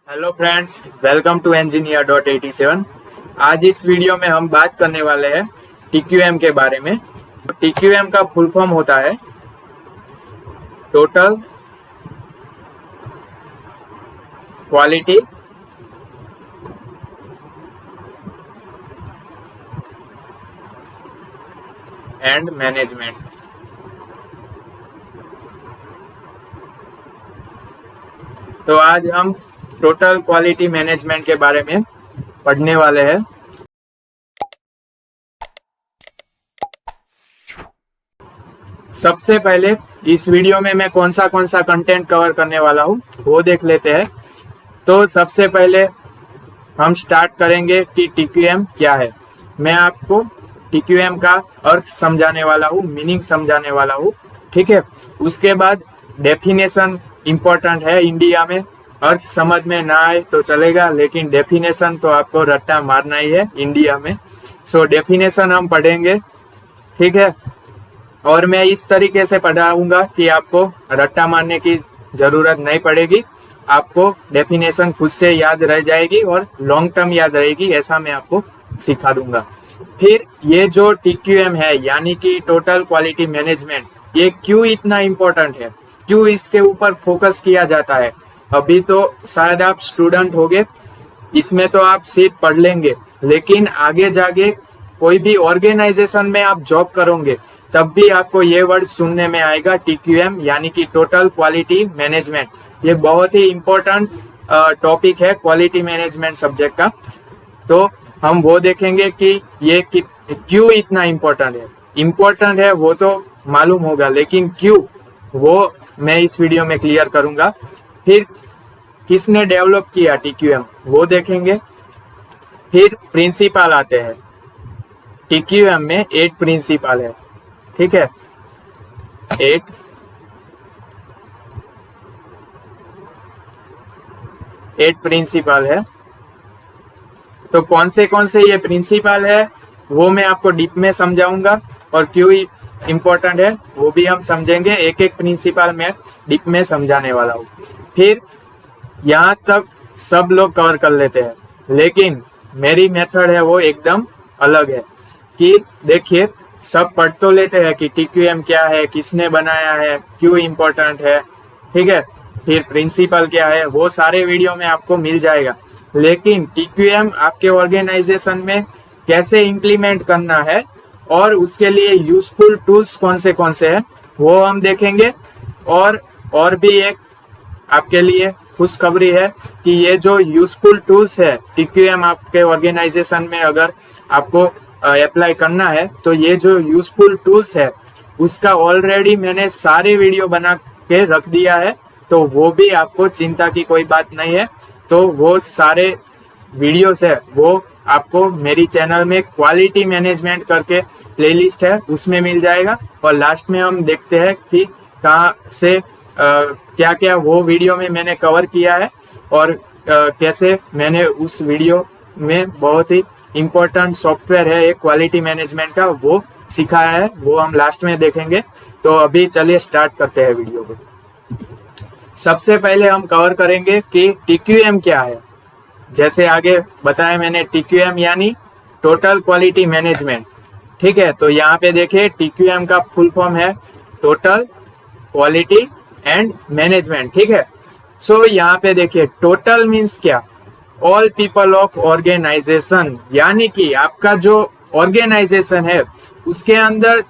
Hello friends, welcome to engineer.87। आज इस video में हम बात करने वाले हैं TQM के बारे में। TQM का फुल फॉर्म होता है टोटल क्वालिटी एंड मैनेजमेंट। तो आज हम टोटल क्वालिटी मैनेजमेंट के बारे में पढ़ने वाले हैं। सबसे पहले इस वीडियो में मैं कौन सा कंटेंट कवर करने वाला हूँ वो देख लेते हैं। तो सबसे पहले हम स्टार्ट करेंगे कि TQM क्या है। मैं आपको TQM का अर्थ समझाने वाला हूँ, मीनिंग समझाने वाला हूँ, ठीक है। उसके बाद डेफिनेशन इम्पोर्टेंट है इंडिया में। अर्थ समझ में ना आए तो चलेगा, लेकिन डेफिनेशन तो आपको रट्टा मारना ही है इंडिया में। सो डेफिनेशन हम पढ़ेंगे, ठीक है। और मैं इस तरीके से पढ़ाऊंगा कि आपको रट्टा मारने की जरूरत नहीं पड़ेगी। आपको डेफिनेशन खुद से याद रह जाएगी और लॉन्ग टर्म याद रहेगी, ऐसा मैं आपको सिखा दूंगा। फिर ये जो TQM है यानी कि टोटल क्वालिटी मैनेजमेंट, ये क्यों इतना इम्पोर्टेंट है, क्यों इसके ऊपर फोकस किया जाता है। अभी तो शायद आप स्टूडेंट होगे, इसमें तो आप सिर्फ पढ़ लेंगे, लेकिन आगे जाके कोई भी ऑर्गेनाइजेशन में आप जॉब करोगे तब भी आपको ये वर्ड सुनने में आएगा TQM यानी कि टोटल क्वालिटी मैनेजमेंट। ये बहुत ही इम्पोर्टेंट टॉपिक है क्वालिटी मैनेजमेंट सब्जेक्ट का। तो हम वो देखेंगे कि ये क्यों इतना इम्पोर्टेंट है वो तो मालूम होगा, लेकिन क्यों वो मैं इस वीडियो में क्लियर करूंगा। फिर किसने डेवलप किया TQM वो देखेंगे। फिर प्रिंसिपल आते हैं। TQM में 8 प्रिंसिपल है, ठीक है। 8 प्रिंसिपल है। तो कौन से ये प्रिंसिपल है वो मैं आपको डीप में समझाऊंगा, और क्यों इम्पोर्टेंट है वो भी हम समझेंगे। एक एक प्रिंसिपल में डीप में समझाने वाला हूँ। फिर यहाँ तक सब लोग कवर कर लेते हैं, लेकिन मेरी मेथड है वो एकदम अलग है। कि देखिए, सब पढ़ तो लेते हैं कि TQM क्या है, किसने बनाया है, क्यों इम्पोर्टेंट है, ठीक है। फिर प्रिंसिपल क्या है वो सारे वीडियो में आपको मिल जाएगा, लेकिन TQM आपके ऑर्गेनाइजेशन में कैसे इम्प्लीमेंट करना है और उसके लिए यूजफुल टूल्स कौन से हैं वो हम देखेंगे। और भी एक आपके लिए खुशखबरी है कि ये जो यूजफुल टूल्स है TQM आपके ऑर्गेनाइजेशन में अगर आपको अप्लाई करना है, तो ये जो यूजफुल टूल्स है उसका ऑलरेडी मैंने सारे वीडियो बना के रख दिया है। तो वो भी आपको चिंता की कोई बात नहीं है। तो वो सारे वीडियोस है वो आपको मेरी चैनल में क्वालिटी मैनेजमेंट करके प्लेलिस्ट है उसमें मिल जाएगा। और लास्ट में हम देखते हैं कि कहाँ से क्या क्या वो वीडियो में मैंने कवर किया है और कैसे मैंने उस वीडियो में बहुत ही इम्पोर्टेंट सॉफ्टवेयर है एक क्वालिटी मैनेजमेंट का वो सिखाया है, वो हम लास्ट में देखेंगे। तो अभी चलिए स्टार्ट करते हैं वीडियो को। सबसे पहले हम कवर करेंगे कि TQM क्या है। जैसे आगे बताया मैंने, TQM यानी टोटल क्वालिटी मैनेजमेंट, ठीक है। तो यहाँ पे देखिए TQM का फुल फॉर्म है टोटल क्वालिटी एंड मैनेजमेंट, ठीक है। सो यहाँ पे देखिए टोटल मीन्स क्या, ऑल पीपल ऑफ ऑर्गेनाइजेशन, यानी कि आपका जो ऑर्गेनाइजेशन है उसके अंदर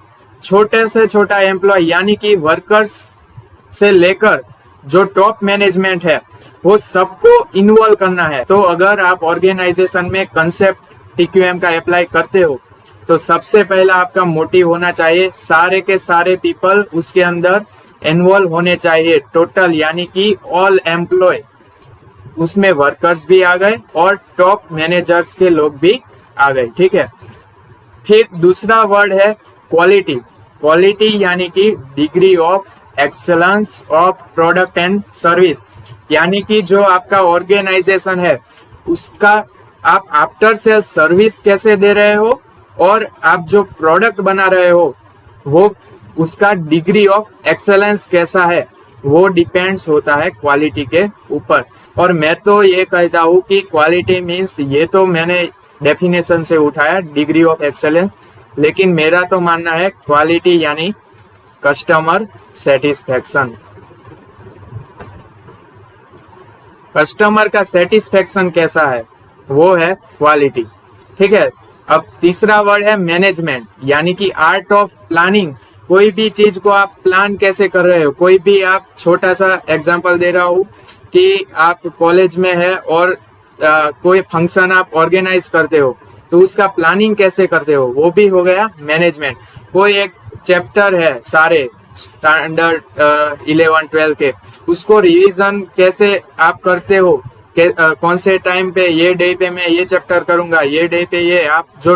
छोटे से छोटा एम्प्लॉय यानी कि वर्कर्स से लेकर जो टॉप मैनेजमेंट है वो सबको इन्वॉल्व करना है। तो अगर आप ऑर्गेनाइजेशन में कंसेप्ट TQM का अप्लाई करते हो तो सबसे पहला आपका मोटिव होना चाहिए सारे के सारे पीपल उसके अंदर इन्वॉल्व होने चाहिए। टोटल यानी कि ऑल एम्प्लॉय, उसमें वर्कर्स भी आ गए और टॉप मैनेजर्स के लोग भी आ गए, ठीक है। फिर दूसरा वर्ड है क्वालिटी। क्वालिटी यानी कि degree of excellence of product and service, यानी कि जो आपका ऑर्गेनाइजेशन है उसका आप आफ्टर सेल सर्विस कैसे दे रहे हो और आप जो प्रोडक्ट बना रहे हो वो उसका डिग्री ऑफ एक्सेलेंस कैसा है, वो डिपेंड्स होता है क्वालिटी के ऊपर। और मैं तो ये कहता हूँ कि क्वालिटी मीन्स, ये तो मैंने डेफिनेशन से उठाया डिग्री ऑफ एक्सेलेंस, लेकिन मेरा तो मानना है क्वालिटी यानी कस्टमर सेटिस्फैक्शन। कस्टमर का सेटिस्फैक्शन कैसा है, वो है क्वालिटी। ठीक है। अब तीसरा वर्ड है मैनेजमेंट, यानी कि आर्ट ऑफ प्लानिंग। कोई भी चीज को आप प्लान कैसे कर रहे हो, कोई भी आप छोटा सा एग्जांपल दे रहा हूँ कि आप कॉलेज में है और कोई फंक्शन आप ऑर्गेनाइज करते हो, तो उसका प्लानिंग कैसे करते हो, वो भी हो गया मैनेजमेंट। कोई एक चैप्टर है सारे स्टैंडर्ड 11-12 के, उसको रिवीजन कैसे आप करते हो, कौन से टाइम पे, ये डे पे मैं ये चैप्टर करूंगा, ये डे पे ये, आप जो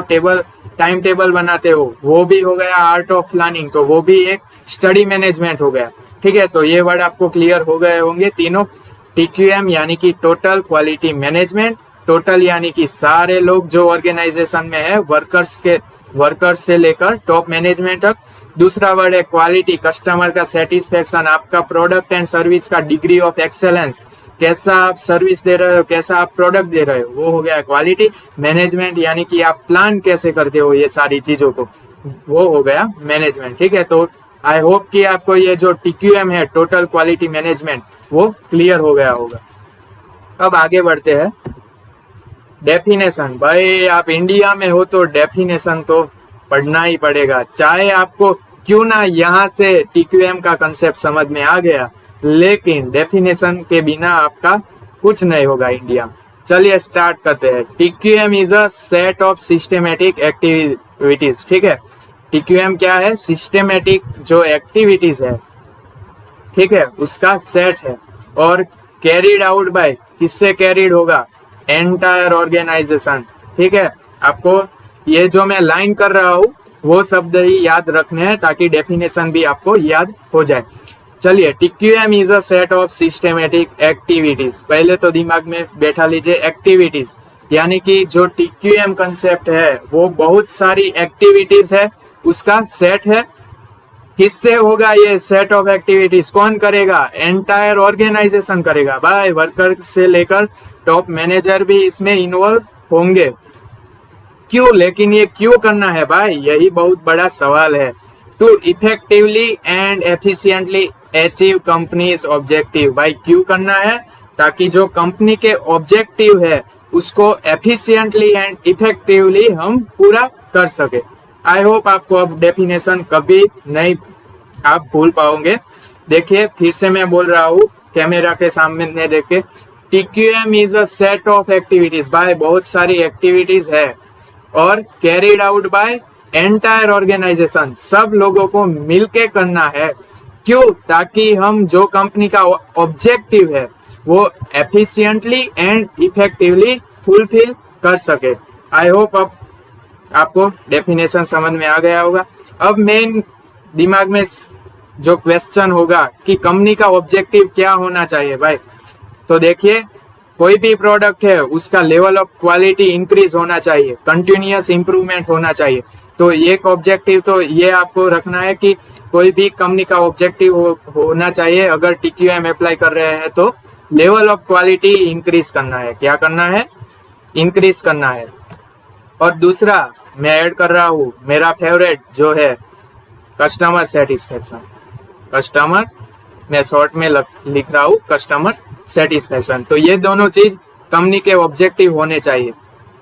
टाइम टेबल बनाते हो, वो भी हो गया आर्ट ऑफ प्लानिंग। तो वो भी एक स्टडी मैनेजमेंट हो गया। ठीक है। तो ये वर्ड आपको क्लियर हो गए होंगे तीनों। TQM यानी कि टोटल क्वालिटी मैनेजमेंट, टोटल यानी कि सारे लोग जो ऑर्गेनाइजेशन में है, वर्कर्स से लेकर टॉप मैनेजमेंट तक। दूसरा वर्ड है क्वालिटी, कस्टमर का सेटिस्फेक्शन, आपका प्रोडक्ट एंड सर्विस का डिग्री ऑफ एक्सेलेंस, कैसा आप सर्विस दे रहे हो, कैसा आप प्रोडक्ट दे रहे हो, वो हो गया क्वालिटी। मैनेजमेंट यानी कि आप प्लान कैसे करते हो ये सारी चीजों को, वो हो गया मैनेजमेंट। ठीक है। तो आई होप कि आपको ये जो TQM है, टोटल क्वालिटी मैनेजमेंट, वो क्लियर हो गया होगा। अब आगे बढ़ते हैं। डेफिनेशन, भाई आप इंडिया में हो तो डेफिनेशन तो पढ़ना ही पड़ेगा, चाहे आपको क्यों ना यहाँ से TQM का कंसेप्ट समझ में आ गया, लेकिन डेफिनेशन के बिना आपका कुछ नहीं होगा इंडिया में। चलिए स्टार्ट करते हैं। TQM is a set of systematic activities. ठीक है। TQM क्या है, सिस्टमेटिक जो एक्टिविटीज है, ठीक है, उसका सेट है। और कैरिड आउट बाय, किससे कैरिड होगा, एंटायर ऑर्गेनाइजेशन। ठीक है। आपको ये जो मैं लाइन कर रहा हूँ वो शब्द ही याद रखने हैं ताकि डेफिनेशन भी आपको याद हो जाए। चलिए, TQM is a set of systematic activities. पहले तो दिमाग में बैठा लीजिए एक्टिविटीज, यानी कि जो TQM कंसेप्ट है वो बहुत सारी एक्टिविटीज है, उसका सेट है। किससे होगा ये सेट ऑफ एक्टिविटीज, कौन करेगा, एंटायर ऑर्गेनाइजेशन करेगा। भाई वर्कर से लेकर टॉप मैनेजर भी इसमें इन्वॉल्व होंगे। क्यों, लेकिन ये क्यों करना है भाई, यही बहुत बड़ा सवाल है। To effectively and efficiently achieve companies objective. भाई क्यों करना है, ताकि जो कंपनी के ऑब्जेक्टिव है उसको एफिशिएंटली एंड इफेक्टिवली हम पूरा कर सके। आई होप आपको अब डेफिनेशन कभी नहीं आप भूल पाओगे। देखिए फिर से मैं बोल रहा हूँ कैमरा के सामने देख के, TQM is a set of activities. भाई बहुत सारी एक्टिविटीज है और carried out by entire organisation, सब लोगों को मिलके करना है। क्यों, ताकि हम जो कंपनी का ऑब्जेक्टिव है वो एफिशिएंटली एंड इफेक्टिवली फुलफिल कर सके। आई होप अब आपको डेफिनेशन समझ में आ गया होगा। अब मेन दिमाग में जो क्वेश्चन होगा कि कंपनी का ऑब्जेक्टिव क्या होना चाहिए भाई, तो देखिए कोई भी प्रोडक्ट है उसका लेवल ऑफ क्वालिटी इंक्रीज होना चाहिए, कंटिन्यूअस इंप्रूवमेंट होना चाहिए। तो एक ऑब्जेक्टिव तो ये आपको रखना है कि कोई भी कंपनी का ऑब्जेक्टिव होना चाहिए, अगर TQM अप्लाई कर रहे हैं तो लेवल ऑफ क्वालिटी इंक्रीज करना है। क्या करना है, इंक्रीज करना है। और दूसरा मैं ऐड कर रहा हूँ मेरा फेवरेट जो है कस्टमर सेटिस्फेक्शन। कस्टमर, मैं शॉर्ट में लिख रहा हूँ कस्टमर सेटिस्फेक्शन। तो ये दोनों चीज कंपनी के ऑब्जेक्टिव होने चाहिए।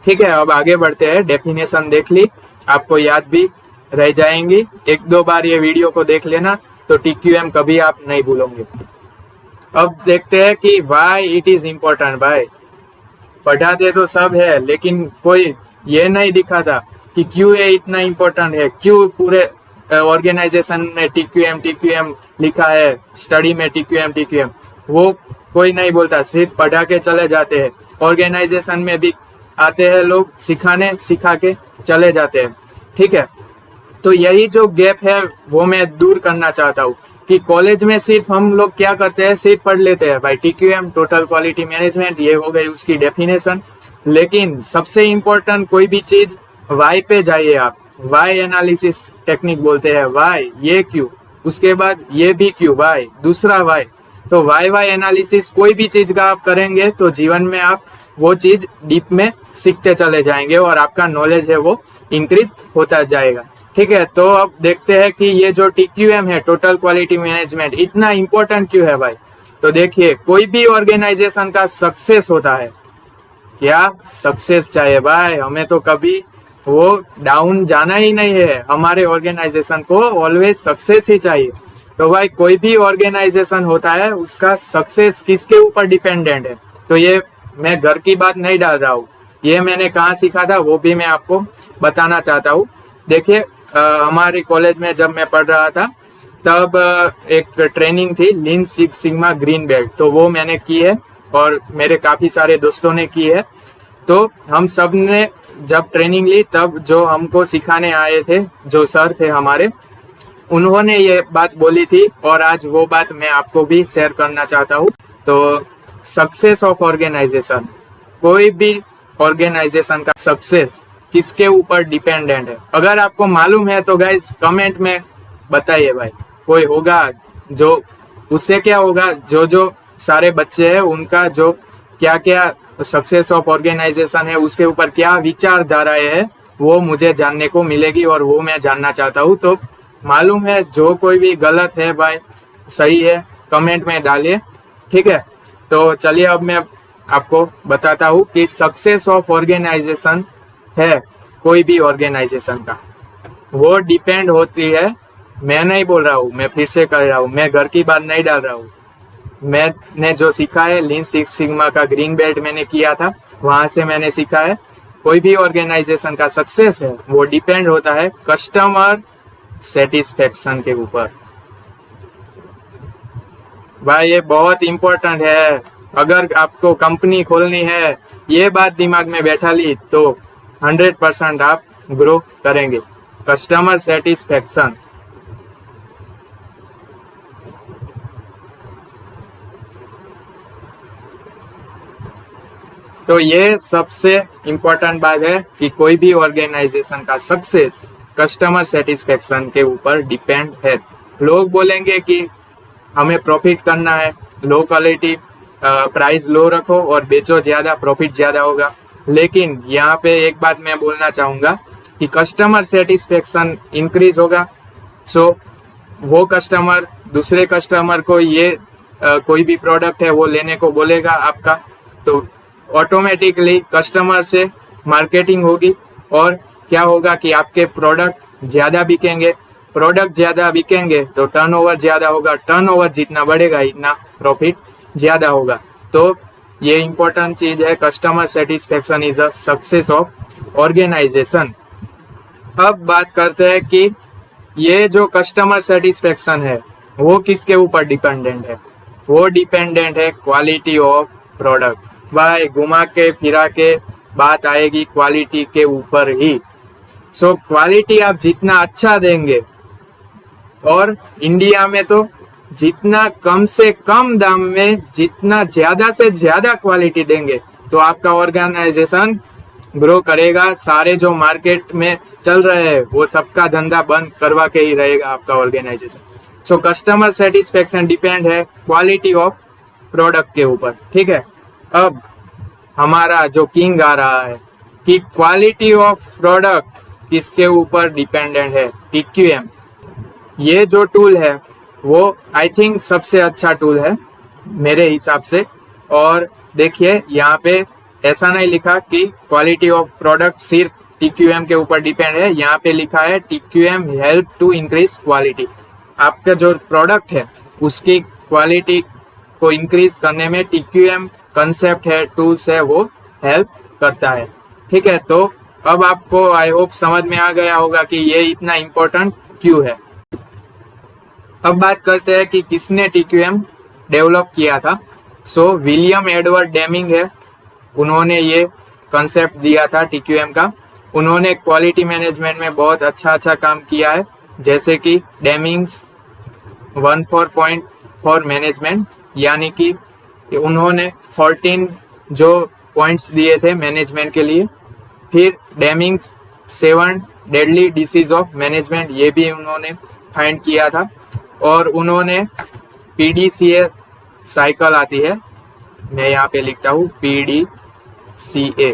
ठीक है। अब आगे बढ़ते हैं। डेफिनेशन देख ली, आपको याद भी रह जाएंगी। एक दो बार ये वीडियो को देख लेना तो TQM कभी आप नहीं भूलोगे। अब देखते हैं कि व्हाई इट इज इम्पोर्टेंट। भाई पढ़ाते तो सब है, लेकिन कोई ये नहीं दिखाता कि क्यों ये इतना इम्पोर्टेंट है, क्यों पूरे ऑर्गेनाइजेशन में TQM लिखा है, स्टडी में TQM वो कोई नहीं बोलता, सिर्फ पढ़ा के चले जाते हैं। ऑर्गेनाइजेशन में भी आते हैं लोग सिखाने, सिखा के चले जाते हैं। ठीक है। तो यही जो गैप है वो मैं दूर करना चाहता हूँ कि कॉलेज में सिर्फ हम लोग क्या करते हैं, सिर्फ पढ़ लेते हैं भाई TQM टोटल क्वालिटी मैनेजमेंट, ये हो गई उसकी डेफिनेशन। लेकिन सबसे इम्पोर्टेंट कोई भी चीज वाई पे जाइए आप, वाई एनालिसिस टेक्निक बोलते हैं। वाई, ये क्यों, उसके बाद ये भी क्यू वाई, दूसरा वाई। तो वाई वाई एनालिसिस कोई भी चीज का आप करेंगे तो जीवन में आप वो चीज डीप में सीखते चले जाएंगे और आपका नॉलेज है वो इंक्रीज होता जाएगा। ठीक है, तो अब देखते हैं कि ये जो TQM है, टोटल क्वालिटी मैनेजमेंट, इतना इंपॉर्टेंट क्यों है भाई। तो देखिए, कोई भी ऑर्गेनाइजेशन का सक्सेस होता है, क्या सक्सेस चाहिए भाई, हमें तो कभी वो डाउन जाना ही नहीं है, हमारे ऑर्गेनाइजेशन को ऑलवेज सक्सेस ही चाहिए। तो भाई कोई भी ऑर्गेनाइजेशन होता है उसका सक्सेस किसके ऊपर डिपेंडेंट है। तो ये मैं घर की बात नहीं डाल रहा हूँ, ये मैंने कहाँ सीखा था वो भी मैं आपको बताना चाहता हूँ। देखिए, हमारे कॉलेज में जब मैं पढ़ रहा था तब एक ट्रेनिंग थी lean six sigma green belt, तो वो मैंने की है और मेरे काफी सारे दोस्तों ने की है। तो हम सब ने जब ट्रेनिंग ली तब जो हमको सिखाने आए थे, जो सर थे हमारे, उन्होंने ये बात बोली थी और आज वो बात मैं आपको भी शेयर करना चाहता हूँ। तो सक्सेस ऑफ ऑर्गेनाइजेशन, कोई भी ऑर्गेनाइजेशन का सक्सेस किसके ऊपर डिपेंडेंट है, अगर आपको मालूम है तो गाइस कमेंट में बताइए भाई। कोई होगा जो, उससे क्या होगा, जो जो सारे बच्चे हैं उनका जो क्या क्या सक्सेस ऑफ ऑर्गेनाइजेशन है उसके ऊपर क्या विचारधाराएं है वो मुझे जानने को मिलेगी और वो मैं जानना चाहता हूँ। तो मालूम है, जो कोई भी गलत है भाई, सही है, कमेंट में डालिए। ठीक है, तो चलिए अब मैं आपको बताता हूँ कि सक्सेस ऑफ ऑर्गेनाइजेशन है कोई भी ऑर्गेनाइजेशन का, वो डिपेंड होती है। मैं नहीं बोल रहा हूँ, मैं फिर से कर रहा हूँ, मैं घर की बात नहीं डाल रहा हूँ, मैंने जो सीखा है लीन सिक्स सिग्मा का ग्रीन बेल्ट मैंने किया था, वहां से मैंने सीखा है कोई भी ऑर्गेनाइजेशन का सक्सेस है वो डिपेंड होता है कस्टमर सेटिस्फेक्शन के ऊपर। भाई ये बहुत इंपॉर्टेंट है, अगर आपको कंपनी खोलनी है, ये बात दिमाग में बैठा ली तो 100% आप ग्रो करेंगे। कस्टमर सेटिस्फेक्शन, तो ये सबसे इम्पोर्टेंट बात है कि कोई भी ऑर्गेनाइजेशन का सक्सेस कस्टमर सेटिस्फेक्शन के ऊपर डिपेंड है। लोग बोलेंगे कि हमें प्रॉफिट करना है, लो क्वालिटी, प्राइस लो रखो और बेचो ज्यादा, प्रॉफिट ज्यादा होगा। लेकिन यहाँ पे एक बात मैं बोलना चाहूंगा कि कस्टमर सेटिस्फेक्शन इंक्रीज होगा, सो वो कस्टमर दूसरे कस्टमर को ये कोई भी प्रोडक्ट है वो लेने को बोलेगा आपका, तो ऑटोमेटिकली कस्टमर से मार्केटिंग होगी और क्या होगा कि आपके प्रोडक्ट ज्यादा बिकेंगे, प्रोडक्ट ज्यादा बिकेंगे तो टर्नओवर ज्यादा होगा, टर्नओवर जितना बढ़ेगा इतना प्रॉफिट ज्यादा होगा। तो ये इंपॉर्टेंट चीज है, customer satisfaction is a success of organisation. अब बात करते हैं कि ये जो कस्टमर सेटिस्फेक्शन है वो किसके ऊपर डिपेंडेंट है, वो डिपेंडेंट है क्वालिटी ऑफ प्रोडक्ट। भाई घुमा के फिरा के बात आएगी क्वालिटी के ऊपर ही। सो क्वालिटी आप जितना अच्छा देंगे, और इंडिया में तो जितना कम से कम दाम में जितना ज्यादा से ज्यादा क्वालिटी देंगे तो आपका ऑर्गेनाइजेशन ग्रो करेगा। सारे जो मार्केट में चल रहे हैं वो सबका धंधा बंद करवा के ही रहेगा आपका organisation. So customer satisfaction depend है क्वालिटी ऑफ प्रोडक्ट के ऊपर। ठीक है, अब हमारा जो किंग आ रहा है कि क्वालिटी ऑफ प्रोडक्ट किसके ऊपर डिपेंडेंट है, TQM। ये जो टूल है वो आई थिंक सबसे अच्छा टूल है मेरे हिसाब से। और देखिए यहाँ पे ऐसा नहीं लिखा कि क्वालिटी ऑफ प्रोडक्ट सिर्फ TQM के ऊपर डिपेंड है, यहाँ पे लिखा है TQM help to increase quality. आपका जो प्रोडक्ट है उसकी क्वालिटी को इंक्रीज करने में TQM कंसेप्ट है, टूल्स है, वो हेल्प करता है। ठीक है, तो अब आपको आई होप समझ में आ गया होगा कि ये इतना इम्पोर्टेंट क्यों है। अब बात करते हैं कि किसने TQM डेवलप किया था। सो विलियम एडवर्ड डेमिंग है, उन्होंने ये कंसेप्ट दिया था TQM का। उन्होंने क्वालिटी मैनेजमेंट में बहुत अच्छा काम किया है, जैसे कि डेमिंग्स 14 मैनेजमेंट, यानी कि उन्होंने 14 जो पॉइंट्स दिए थे मैनेजमेंट के लिए। फिर डेमिंग्स 7 डेडली डिसीज ऑफ मैनेजमेंट, ये भी उन्होंने फाइंड किया था। और उन्होंने PDCA साइकिल आती है, मैं यहाँ पे लिखता हूँ PDCA,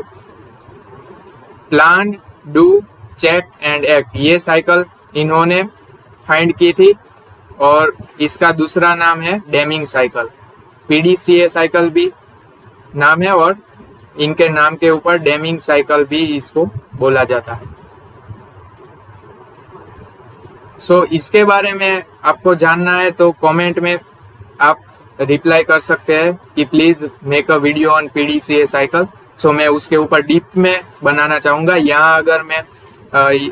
plan do check and act, ये साइकिल इन्होंने फाइंड की थी और इसका दूसरा नाम है डेमिंग साइकिल। PDCA साइकिल भी नाम है और इनके नाम के ऊपर डेमिंग साइकिल भी इसको बोला जाता है। इसके बारे में आपको जानना है तो कमेंट में आप रिप्लाई कर सकते हैं कि please make a video on PDCA cycle. मैं उसके ऊपर डीप में बनाना चाहूँगा। यहाँ अगर मैं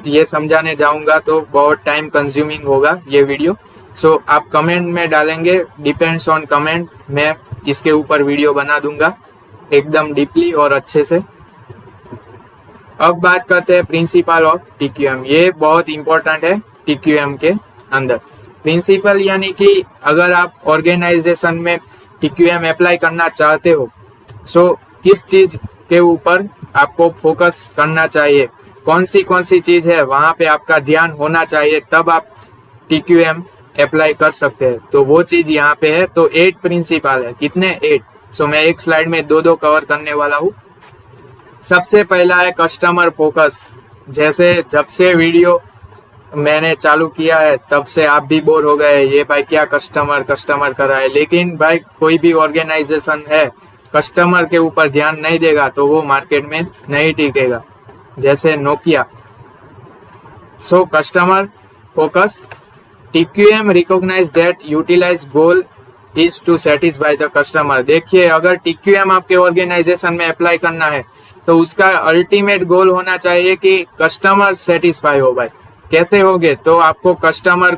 ये समझाने जाऊँगा तो बहुत टाइम कंज्यूमिंग होगा ये वीडियो। आप कमेंट में डालेंगे, डिपेंड्स ऑन कमेंट, मैं इसके ऊपर वीडियो बना दूंगा एकदम डीपली और अच्छे से। अब बात करते हैं प्रिंसिपल ऑफ TQM। ये बहुत इंपॉर्टेंट है TQM के अंदर। प्रिंसिपल यानी कि अगर आप ऑर्गेनाइजेशन में TQM अप्लाई करना चाहते हो, किस चीज के ऊपर आपको फोकस करना चाहिए, कौन सी चीज है वहां पे आपका ध्यान होना चाहिए, तब आप TQM अप्लाई कर सकते हैं। तो वो चीज यहाँ पे है। तो 8 प्रिंसिपल है। कितने? 8। मैं एक स्लाइड में दो कवर करने वाला हूँ। सबसे पहला है कस्टमर फोकस। जैसे जब से वीडियो मैंने चालू किया है तब से आप भी बोर हो गए, ये भाई क्या कस्टमर कर रहा है। लेकिन भाई कोई भी ऑर्गेनाइजेशन है कस्टमर के ऊपर ध्यान नहीं देगा तो वो मार्केट में नहीं टिकेगा, जैसे Nokia. Customer focus. TQM recognize that utilize goal is to satisfy the customer। देखिए, अगर TQM आपके ऑर्गेनाइजेशन में अप्लाई करना है तो उसका अल्टीमेट गोल होना चाहिए कि कस्टमर सेटिस्फाई हो। भाई कैसे होगे? तो आपको कस्टमर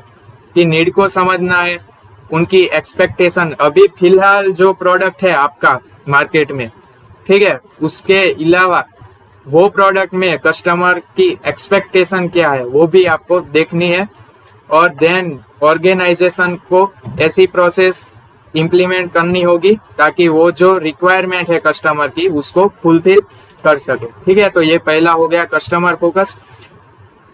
की नीड को समझना है, उनकी एक्सपेक्टेशन। अभी फिलहाल जो प्रोडक्ट है आपका मार्केट में, ठीक है, उसके अलावा वो प्रोडक्ट में कस्टमर की एक्सपेक्टेशन क्या है वो भी आपको देखनी है। और देन ऑर्गेनाइजेशन को ऐसी प्रोसेस इम्प्लीमेंट करनी होगी ताकि वो जो रिक्वायरमेंट है कस्टमर की उसको फुलफिल कर सके। ठीक है, तो ये पहला हो गया कस्टमर फोकस।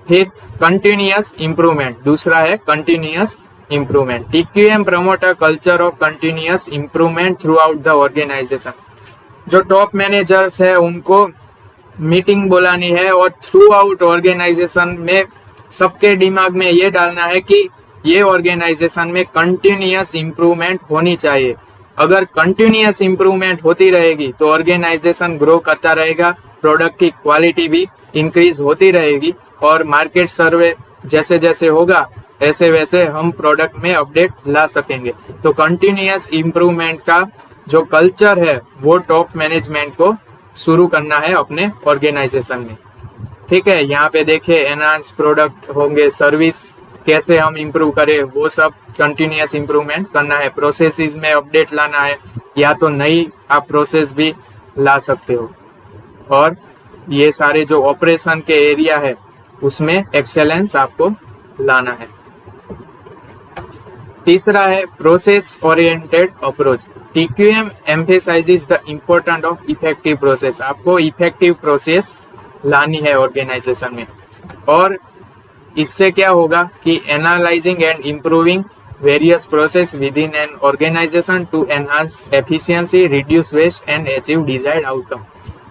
फिर कंटिन्यूअस इंप्रूवमेंट, दूसरा है continuous improvement. TQM promote a culture of continuous improvement throughout the organisation. जो टॉप मैनेजर्स है उनको मीटिंग बुलानी है और थ्रू आउट ऑर्गेनाइजेशन में सबके दिमाग में ये डालना है कि ये ऑर्गेनाइजेशन में कंटिन्यूअस इंप्रूवमेंट होनी चाहिए। अगर कंटिन्यूअस इंप्रूवमेंट होती रहेगी तो ऑर्गेनाइजेशन ग्रो करता रहेगा, प्रोडक्ट की क्वालिटी भी इंक्रीज होती रहेगी और मार्केट सर्वे जैसे जैसे होगा ऐसे वैसे हम प्रोडक्ट में अपडेट ला सकेंगे। तो कंटिन्यूअस इंप्रूवमेंट का जो कल्चर है वो टॉप मैनेजमेंट को शुरू करना है अपने ऑर्गेनाइजेशन में। ठीक है, यहाँ पे देखिए एनहांस प्रोडक्ट होंगे, सर्विस कैसे हम इम्प्रूव करें, वो सब कंटिन्यूअस इम्प्रूवमेंट करना है। प्रोसेसेस में अपडेट लाना है, या तो नई आप प्रोसेस भी ला सकते हो। और ये सारे जो ऑपरेशन के एरिया है उसमें एक्सेलेंस आपको लाना है। तीसरा है process oriented approach. TQM emphasizes the importance of effective process। आपको इफेक्टिव प्रोसेस लानी है ऑर्गेनाइजेशन में। और इससे क्या होगा कि analysing and improving various process within an organisation to enhance efficiency, reduce waste and achieve desired outcome.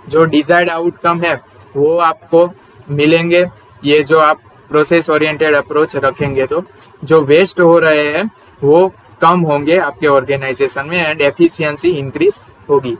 जो डिजायर्ड आउटकम है वो आपको मिलेंगे ये जो आप प्रोसेस ओरिएंटेड अप्रोच रखेंगे। तो जो वेस्ट हो रहे हैं वो कम होंगे आपके ऑर्गेनाइजेशन में एंड एफिशिएंसी इंक्रीज होगी।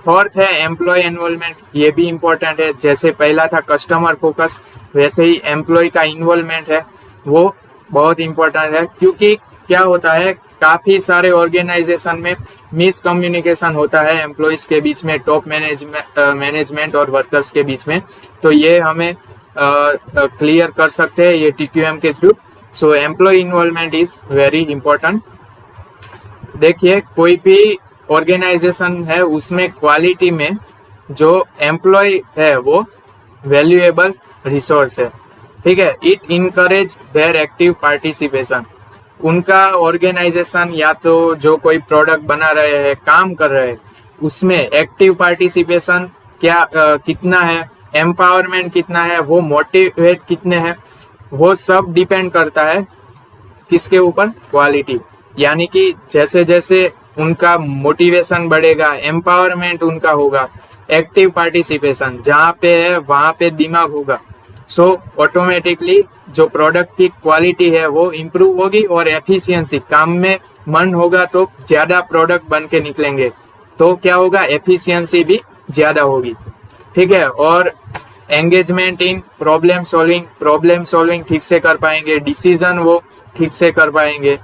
फोर्थ है एम्प्लॉय इन्वॉल्वमेंट। ये भी इम्पोर्टेंट है। जैसे पहला था कस्टमर फोकस, वैसे ही एम्प्लॉय का इन्वॉल्वमेंट है वो बहुत इम्पोर्टेंट है। क्योंकि क्या होता है, काफी सारे ऑर्गेनाइजेशन में मिसकम्युनिकेशन होता है एम्प्लॉयज के बीच में, टॉप मैनेजमेंट और वर्कर्स के बीच में। तो ये हमें क्लियर कर सकते हैं ये TQM के थ्रू। So employ involvement is very important. देखिए, कोई भी ऑर्गेनाइजेशन है उसमें क्वालिटी में जो एम्प्लॉय है वो वैल्यूएबल रिसोर्स है। ठीक है, it encourage their active participation. उनका ऑर्गेनाइजेशन या तो जो कोई प्रोडक्ट बना रहे हैं, काम कर रहे हैं, उसमें एक्टिव पार्टिसिपेशन क्या कितना है, एम्पावरमेंट कितना है, वो मोटिवेट कितने हैं, वो सब डिपेंड करता है किसके ऊपर? क्वालिटी। यानी कि जैसे जैसे उनका मोटिवेशन बढ़ेगा, एम्पावरमेंट उनका होगा, एक्टिव पार्टिसिपेशन जहाँ पे है वहां पे दिमाग होगा, सो ऑटोमेटिकली जो प्रोडक्ट की क्वालिटी है वो इम्प्रूव होगी और एफिशिएंसी, काम में मन होगा तो ज्यादा प्रोडक्ट बन के निकलेंगे, तो क्या होगा? एफिशिएंसी भी ज्यादा होगी। ठीक है। और एंगेजमेंट इन प्रॉब्लम सॉल्विंग ठीक से कर पाएंगे, डिसीजन वो ठीक से कर पाएंगे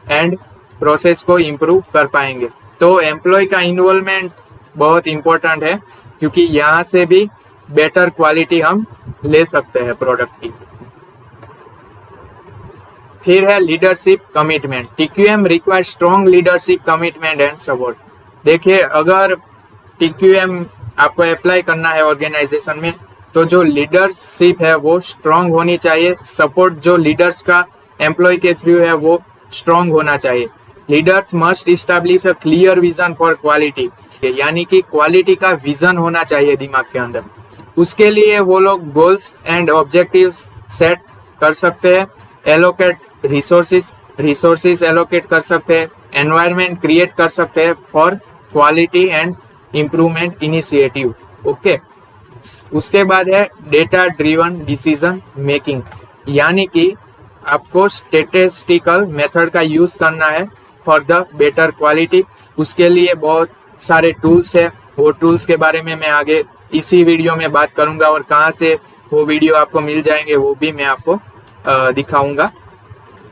एंड प्रोसेस को इम्प्रूव कर पाएंगे। तो एम्प्लॉय का इन्वॉल्वमेंट बहुत इंपॉर्टेंट है, क्योंकि यहाँ से भी बेटर क्वालिटी हम ले सकते हैं प्रोडक्ट की। फिर है leadership commitment. TQM require strong leadership commitment and support. देखिए, अगर टीक्यूएम आपको अप्लाई करना है ऑर्गेनाइजेशन में, तो जो लीडरशिप है वो स्ट्रॉन्ग होनी चाहिए। सपोर्ट जो लीडर्स का एम्प्लॉय के थ्रू है वो स्ट्रॉन्ग होना चाहिए। Leaders must establish a clear vision for quality, यानी कि क्वालिटी का विजन होना चाहिए दिमाग के अंदर। उसके लिए वो लोग गोल्स एंड ऑब्जेक्टिव्स सेट कर सकते हैं, एलोकेट रिसोर्सेज एलोकेट कर सकते हैं, एनवायरनमेंट क्रिएट कर सकते हैं for quality and improvement initiative. Okay. उसके बाद है डेटा ड्रिवन डिसीजन मेकिंग, यानी कि आपको स्टैटिस्टिकल मेथड का यूज करना है फॉर द बेटर क्वालिटी। उसके लिए बहुत सारे टूल्स है, वो टूल्स के बारे में मैं आगे इसी वीडियो में बात करूंगा, और कहाँ से वो वीडियो आपको मिल जाएंगे वो भी मैं आपको दिखाऊंगा।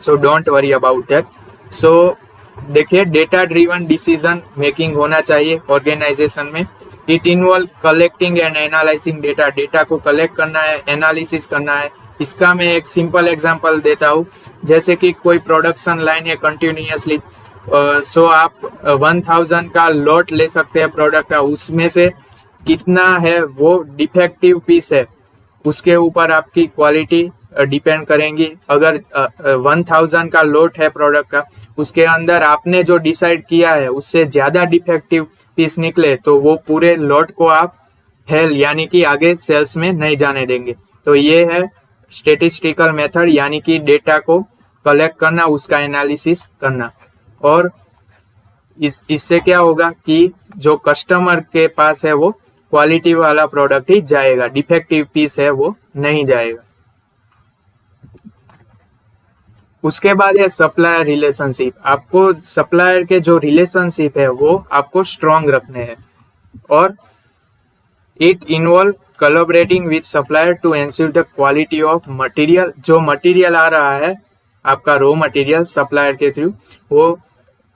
So don't worry about that. So देखिए, डेटा ड्रिवन डिसीजन मेकिंग होना चाहिए ऑर्गेनाइजेशन में। It involve collecting and analysing data. Data को कलेक्ट करना है, एनालिसिस करना है। इसका मैं एक सिंपल एग्जांपल देता हूँ। जैसे कि कोई प्रोडक्शन लाइन है कंटिन्यूअसली, सो आप 1000 का लॉट ले सकते हैं प्रोडक्ट का, उसमें से कितना है वो डिफेक्टिव पीस है, उसके ऊपर आपकी क्वालिटी डिपेंड करेंगी। अगर 1000 का लॉट है प्रोडक्ट का, उसके अंदर आपने जो डिसाइड किया है उससे ज्यादा डिफेक्टिव पीस निकले, तो वो पूरे लॉट को आप फेल यानी कि आगे सेल्स में नहीं जाने देंगे। तो ये है स्टैटिस्टिकल मेथड, यानी कि डेटा को कलेक्ट करना, उसका एनालिसिस करना। और इससे क्या होगा कि जो कस्टमर के पास है वो क्वालिटी वाला प्रोडक्ट ही जाएगा, डिफेक्टिव पीस है वो नहीं जाएगा। उसके बाद है सप्लायर रिलेशनशिप। आपको सप्लायर के जो रिलेशनशिप है वो आपको स्ट्रॉन्ग रखने हैं। और it involve collaborating with supplier to ensure the quality of material. जो मटेरियल आ रहा है आपका रॉ मटेरियल सप्लायर के थ्रू, वो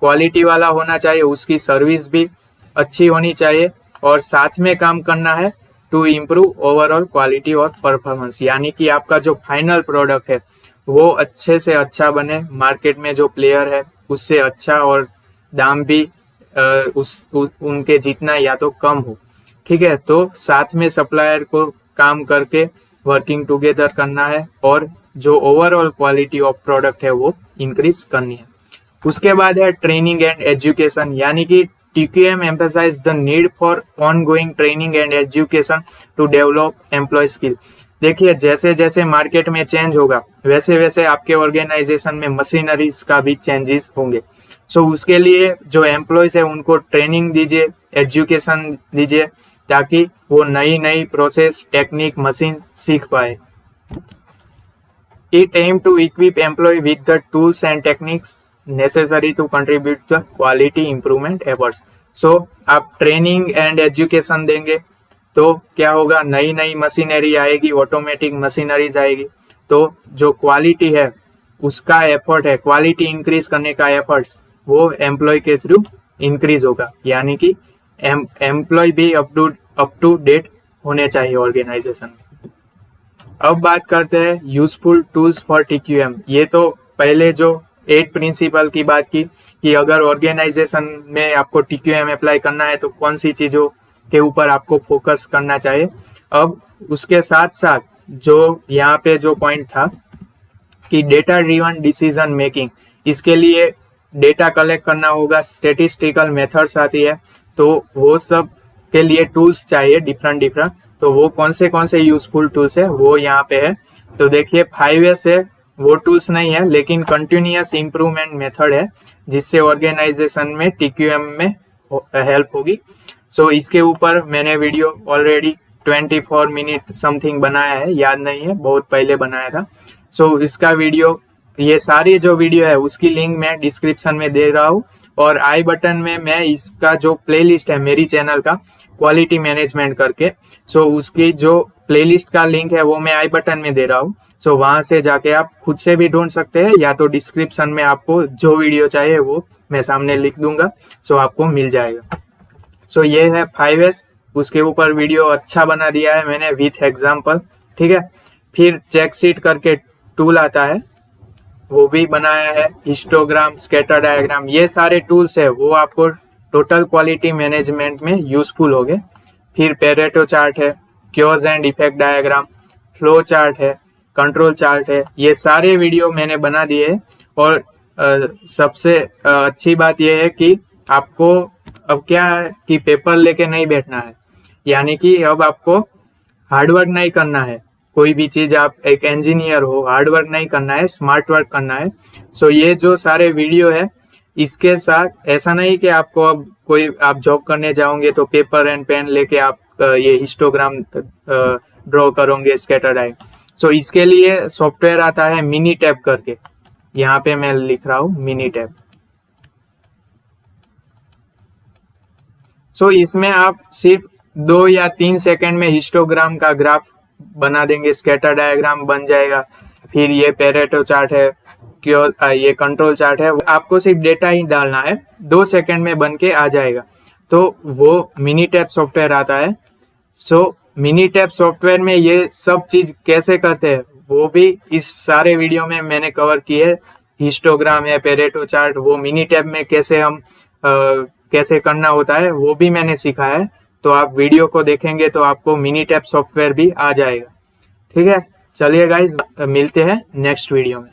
क्वालिटी वाला होना चाहिए, उसकी सर्विस भी अच्छी होनी चाहिए, और साथ में काम करना है टू इम्प्रूव ओवरऑल क्वालिटी और परफॉर्मेंस। यानी कि आपका जो फाइनल प्रोडक्ट है वो अच्छे से अच्छा बने, मार्केट में जो प्लेयर है उससे अच्छा, और दाम भी उनके जितना या तो कम हो। ठीक है। तो साथ में सप्लायर को काम करके वर्किंग टुगेदर करना है, और जो ओवरऑल क्वालिटी ऑफ प्रोडक्ट है वो इंक्रीज करनी है। उसके बाद है ट्रेनिंग एंड एजुकेशन, यानी कि TQM emphasize the need for ongoing training and education to develop employee skill। देखिए, जैसे जैसे मार्केट में चेंज होगा वैसे वैसे आपके ऑर्गेनाइजेशन में मशीनरीज का भी चेंजेस होंगे। सो उसके लिए जो एम्प्लॉयज है उनको ट्रेनिंग दीजिए, एजुकेशन दीजिए, ताकि वो नई नई प्रोसेस, टेक्निक, मशीन सीख पाए। It aim to equip employee with the tools and techniques necessary to contribute to quality improvement efforts। So आप ट्रेनिंग एंड एजुकेशन देंगे तो क्या होगा, नई नई मशीनरी आएगी, ऑटोमेटिक मशीनरीज आएगी, तो जो क्वालिटी है उसका एफर्ट है, क्वालिटी इंक्रीज करने का एफर्ट्स वो एम्प्लॉय के थ्रू इंक्रीज होगा। यानी कि एम्प्लॉय भी अप टू डेट होने चाहिए ऑर्गेनाइजेशन में। अब बात करते हैं यूजफुल टूल्स फॉर TQM। ये तो पहले जो 8 प्रिंसिपल की बात की कि अगर ऑर्गेनाइजेशन में आपको TQM अप्लाई करना है तो कौन सी चीजों के ऊपर आपको फोकस करना चाहिए। अब उसके साथ साथ जो यहाँ पे जो पॉइंट था कि डेटा ड्रिवन डिसीजन मेकिंग, इसके लिए डेटा कलेक्ट करना होगा, स्टैटिस्टिकल मेथड्स आती है, तो वो सब के लिए टूल्स चाहिए डिफरेंट। तो वो कौन से यूजफुल टूल्स है वो यहाँ पे है। तो देखिए 5S है वो टूल्स नहीं है, लेकिन कंटिन्यूअस इम्प्रूवमेंट मेथड है जिससे ऑर्गेनाइजेशन में TQM में हेल्प होगी। सो इसके ऊपर मैंने वीडियो ऑलरेडी 24 मिनट समथिंग बनाया है, याद नहीं है, बहुत पहले बनाया था। सो इसका वीडियो, ये सारी जो वीडियो है उसकी लिंक मैं डिस्क्रिप्शन में दे रहा हूँ, और आई बटन में मैं इसका जो प्लेलिस्ट है मेरी चैनल का क्वालिटी मैनेजमेंट करके, सो उसकी जो प्लेलिस्ट का लिंक है वो मैं आई बटन में दे रहा हूँ। सो वहां से जाके आप खुद से भी ढूंढ सकते हैं, या तो डिस्क्रिप्शन में आपको जो वीडियो चाहिए वो मैं सामने लिख दूंगा, सो आपको मिल जाएगा। सो ये है 5S, उसके ऊपर वीडियो अच्छा बना दिया है मैंने विथ एग्जाम्पल, ठीक है। फिर चेक शीट करके टूल आता है, वो भी बनाया है, हिस्टोग्राम, स्कैटर डायग्राम, ये सारे टूल्स है वो आपको टोटल क्वालिटी मैनेजमेंट में यूजफुल हो गए। फिर पेरेटो चार्ट है, chaos and effect diagram, flow chart है, कंट्रोल चार्ट है, ये सारे वीडियो मैंने बना दिए। और सबसे अच्छी बात यह है कि आपको अब क्या है कि पेपर लेके नहीं बैठना है, यानी कि अब आपको हार्डवर्क नहीं करना है। कोई भी चीज, आप एक इंजीनियर हो, हार्डवर्क नहीं करना है, स्मार्ट वर्क करना है। सो ये जो सारे वीडियो है, इसके साथ ऐसा नहीं कि आपको अब कोई आप जॉब करने जाओगे तो पेपर एंड पेन लेके आप ये हिस्टोग्राम ड्रॉ करोगे, स्कैटर डायग्राम। सो इसके लिए सॉफ्टवेयर आता है मिनी टैब करके, यहाँ पे मैं लिख रहा हूँ मिनी टैब। सो इसमें आप सिर्फ 2 या 3 सेकंड में हिस्टोग्राम का ग्राफ बना देंगे, स्कैटर डायग्राम बन जाएगा। फिर ये पेरेटो चार्ट है, ये कंट्रोल चार्ट है, आपको सिर्फ डेटा ही डालना है, 2 सेकंड में बन के आ जाएगा। तो वो मिनी टैब सॉफ्टवेयर आता है। सो मिनी टैब सॉफ्टवेयर में ये सब चीज कैसे करते हैं वो भी इस सारे वीडियो में मैंने कवर की है। हिस्टोग्राम है, पेरेटो चार्ट, वो मिनी टैब में कैसे हम कैसे करना होता है वो भी मैंने सिखाया है। तो आप वीडियो को देखेंगे तो आपको मिनी टैब सॉफ्टवेयर भी आ जाएगा, ठीक है। चलिए गाइज, मिलते हैं नेक्स्ट वीडियो में।